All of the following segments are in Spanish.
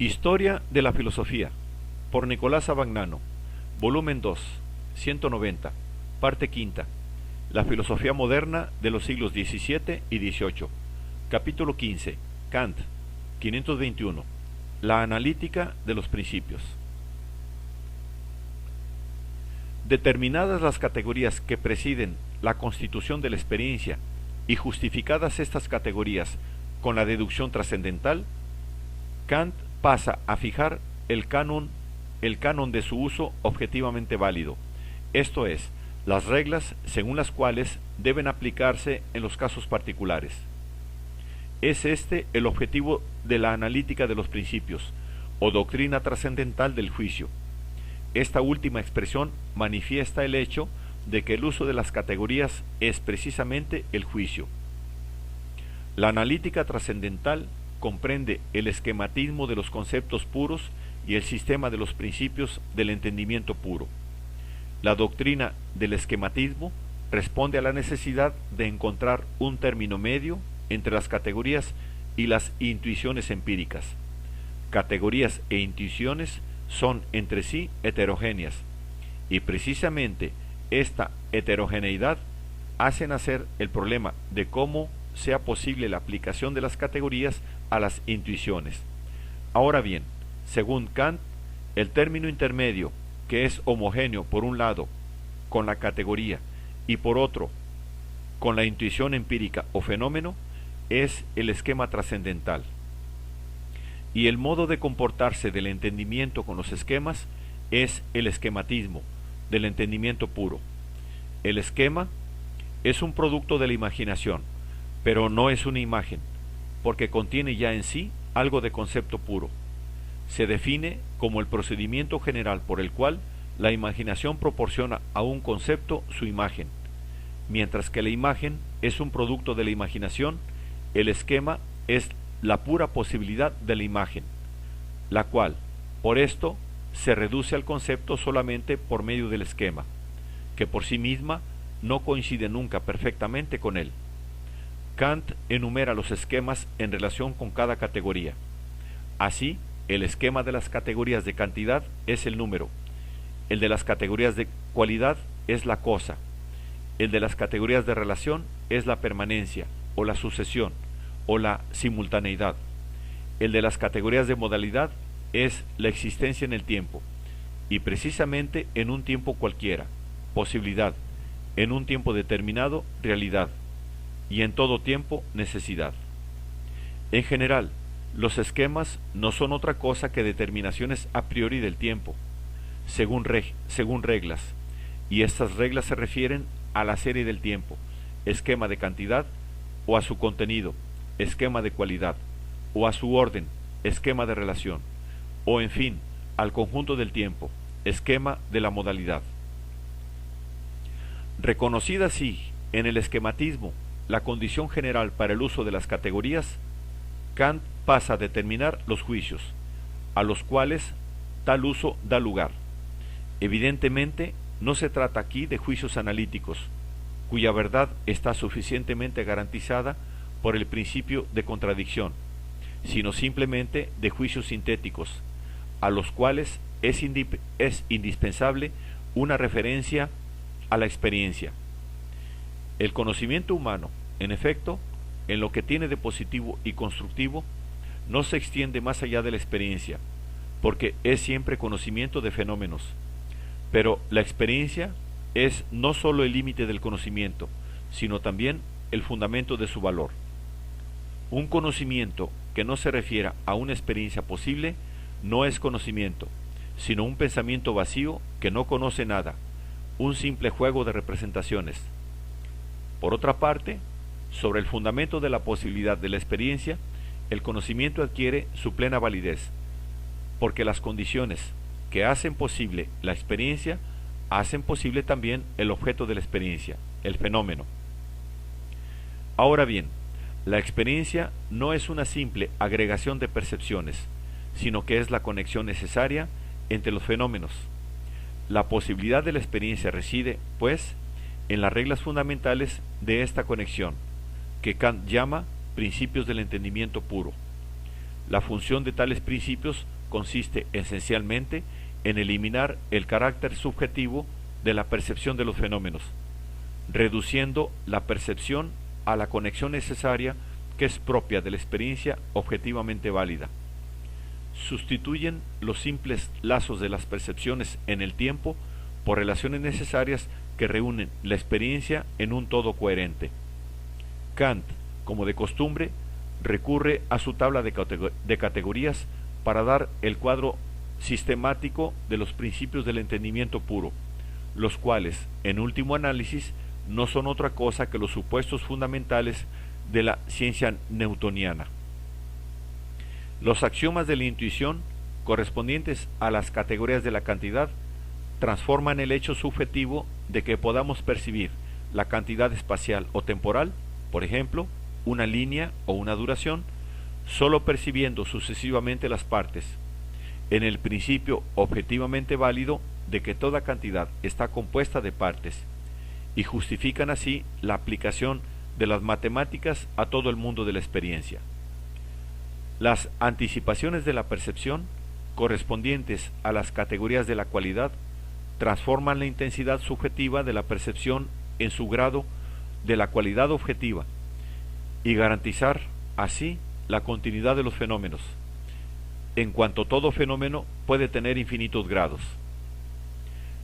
Historia de la filosofía, por Nicolás Abagnano, volumen 2, 190, parte quinta. La filosofía moderna de los siglos XVII y XVIII. Capítulo 15. Kant, 521. La analítica de los principios. Determinadas las categorías que presiden la constitución de la experiencia y justificadas estas categorías con la deducción trascendental, Kant pasa a fijar el canon de su uso objetivamente válido, esto es, las reglas según las cuales deben aplicarse en los casos particulares. Es este el objetivo de la analítica de los principios, o doctrina trascendental del juicio. Esta última expresión manifiesta el hecho de que el uso de las categorías es precisamente el juicio. La analítica trascendental comprende el esquematismo de los conceptos puros y el sistema de los principios del entendimiento puro. La doctrina del esquematismo responde a la necesidad de encontrar un término medio entre las categorías y las intuiciones empíricas. Categorías e intuiciones son entre sí heterogéneas, y precisamente esta heterogeneidad hace nacer el problema de cómo sea posible la aplicación de las categorías a las intuiciones. Ahora bien, según Kant, el término intermedio, que es homogéneo por un lado con la categoría y por otro con la intuición empírica o fenómeno, es el esquema trascendental. Y el modo de comportarse del entendimiento con los esquemas es el esquematismo del entendimiento puro. El esquema es un producto de la imaginación, pero no es una imagen, porque contiene ya en sí algo de concepto puro. Se define como el procedimiento general por el cual la imaginación proporciona a un concepto su imagen. Mientras que la imagen es un producto de la imaginación, el esquema es la pura posibilidad de la imagen, la cual, por esto, se reduce al concepto solamente por medio del esquema, que por sí misma no coincide nunca perfectamente con él. Kant enumera los esquemas en relación con cada categoría. Así, el esquema de las categorías de cantidad es el número, el de las categorías de cualidad es la cosa, el de las categorías de relación es la permanencia o la sucesión o la simultaneidad, el de las categorías de modalidad es la existencia en el tiempo, y precisamente en un tiempo cualquiera, posibilidad, en un tiempo determinado, realidad, y en todo tiempo, necesidad. En general, los esquemas no son otra cosa que determinaciones a priori del tiempo, según reglas, y estas reglas se refieren a la serie del tiempo, esquema de cantidad, o a su contenido, esquema de cualidad, o a su orden, esquema de relación, o en fin, al conjunto del tiempo, esquema de la modalidad. Reconocida así en el esquematismo la condición general para el uso de las categorías, Kant pasa a determinar los juicios, a los cuales tal uso da lugar. Evidentemente, no se trata aquí de juicios analíticos, cuya verdad está suficientemente garantizada por el principio de contradicción, sino simplemente de juicios sintéticos, a los cuales es indispensable una referencia a la experiencia. El conocimiento humano, en efecto, en lo que tiene de positivo y constructivo, no se extiende más allá de la experiencia, porque es siempre conocimiento de fenómenos. Pero la experiencia es no sólo el límite del conocimiento, sino también el fundamento de su valor. Un conocimiento que no se refiera a una experiencia posible no es conocimiento, sino un pensamiento vacío que no conoce nada, un simple juego de representaciones. Por otra parte, sobre el fundamento de la posibilidad de la experiencia, el conocimiento adquiere su plena validez, porque las condiciones que hacen posible la experiencia hacen posible también el objeto de la experiencia, el fenómeno. Ahora bien, la experiencia no es una simple agregación de percepciones, sino que es la conexión necesaria entre los fenómenos. La posibilidad de la experiencia reside, pues, en las reglas fundamentales de esta conexión, que Kant llama principios del entendimiento puro. La función de tales principios consiste esencialmente en eliminar el carácter subjetivo de la percepción de los fenómenos, reduciendo la percepción a la conexión necesaria que es propia de la experiencia objetivamente válida. Sustituyen los simples lazos de las percepciones en el tiempo por relaciones necesarias que reúnen la experiencia en un todo coherente. Kant, como de costumbre, recurre a su tabla de categorías para dar el cuadro sistemático de los principios del entendimiento puro, los cuales, en último análisis, no son otra cosa que los supuestos fundamentales de la ciencia newtoniana. Los axiomas de la intuición, correspondientes a las categorías de la cantidad, transforman el hecho subjetivo de que podamos percibir la cantidad espacial o temporal, por ejemplo, una línea o una duración, solo percibiendo sucesivamente las partes, en el principio objetivamente válido de que toda cantidad está compuesta de partes, y justifican así la aplicación de las matemáticas a todo el mundo de la experiencia. Las anticipaciones de la percepción, correspondientes a las categorías de la cualidad, transforman la intensidad subjetiva de la percepción en su grado de la cualidad objetiva y garantizar así la continuidad de los fenómenos, en cuanto todo fenómeno puede tener infinitos grados.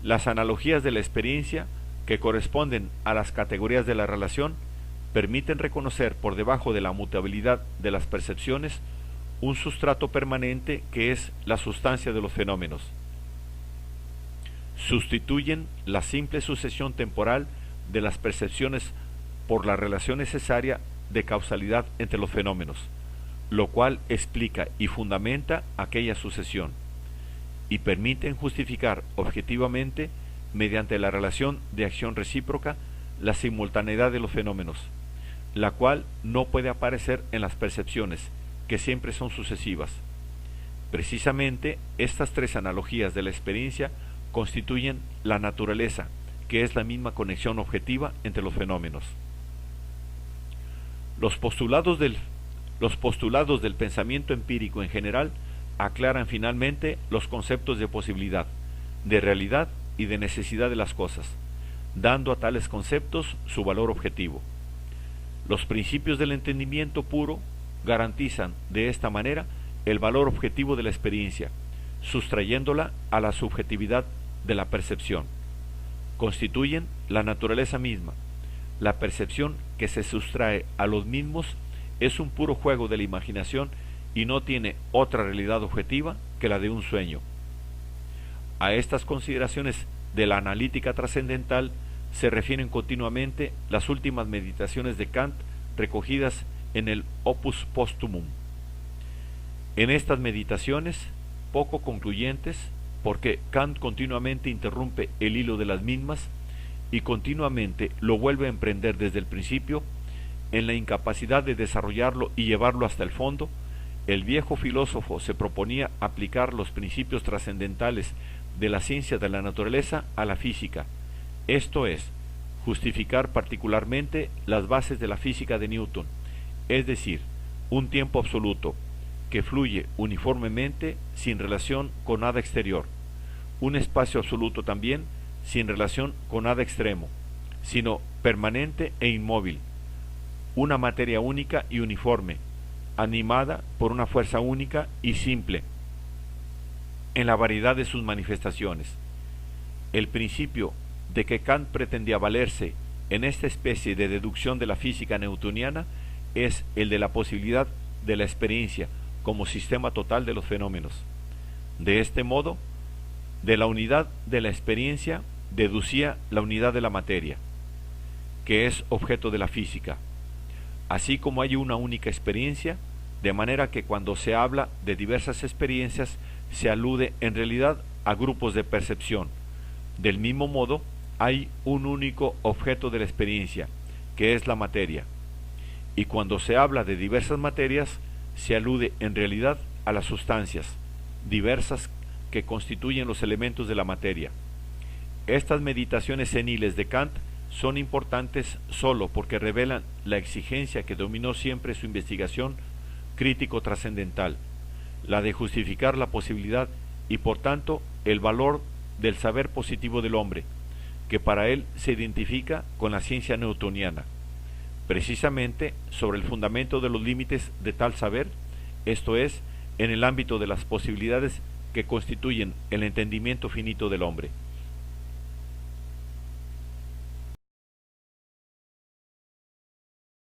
Las analogías de la experiencia, que corresponden a las categorías de la relación, permiten reconocer por debajo de la mutabilidad de las percepciones un sustrato permanente que es la sustancia de los fenómenos. Sustituyen la simple sucesión temporal de las percepciones por la relación necesaria de causalidad entre los fenómenos, lo cual explica y fundamenta aquella sucesión, y permiten justificar objetivamente, mediante la relación de acción recíproca, la simultaneidad de los fenómenos, la cual no puede aparecer en las percepciones, que siempre son sucesivas. Precisamente estas tres analogías de la experiencia constituyen la naturaleza, que es la misma conexión objetiva entre los fenómenos. Los postulados del pensamiento empírico en general aclaran finalmente los conceptos de posibilidad, de realidad y de necesidad de las cosas, dando a tales conceptos su valor objetivo. Los principios del entendimiento puro garantizan de esta manera el valor objetivo de la experiencia, sustrayéndola a la subjetividad de la percepción. Constituyen la naturaleza misma. La percepción que se sustrae a los mismos es un puro juego de la imaginación y no tiene otra realidad objetiva que la de un sueño. A estas consideraciones de la analítica trascendental se refieren continuamente las últimas meditaciones de Kant recogidas en el Opus Posthumum. En estas meditaciones, poco concluyentes, porque Kant continuamente interrumpe el hilo de las mismas y continuamente lo vuelve a emprender desde el principio, en la incapacidad de desarrollarlo y llevarlo hasta el fondo, el viejo filósofo se proponía aplicar los principios trascendentales de la ciencia de la naturaleza a la física, esto es, justificar particularmente las bases de la física de Newton, es decir, un tiempo absoluto, que fluye uniformemente sin relación con nada exterior, un espacio absoluto también sin relación con nada extremo, sino permanente e inmóvil, una materia única y uniforme, animada por una fuerza única y simple, en la variedad de sus manifestaciones. El principio de que Kant pretendía valerse en esta especie de deducción de la física newtoniana es el de la posibilidad de la experiencia como sistema total de los fenómenos. De este modo, de la unidad de la experiencia deducía la unidad de la materia, que es objeto de la física. Así como hay una única experiencia, de manera que cuando se habla de diversas experiencias se alude en realidad a grupos de percepción. Del mismo modo, hay un único objeto de la experiencia, que es la materia. Y cuando se habla de diversas materias, se alude en realidad a las sustancias diversas que constituyen los elementos de la materia. Estas meditaciones seniles de Kant son importantes sólo porque revelan la exigencia que dominó siempre su investigación crítico-trascendental, la de justificar la posibilidad y por tanto el valor del saber positivo del hombre, que para él se identifica con la ciencia newtoniana. Precisamente sobre el fundamento de los límites de tal saber, esto es, en el ámbito de las posibilidades que constituyen el entendimiento finito del hombre.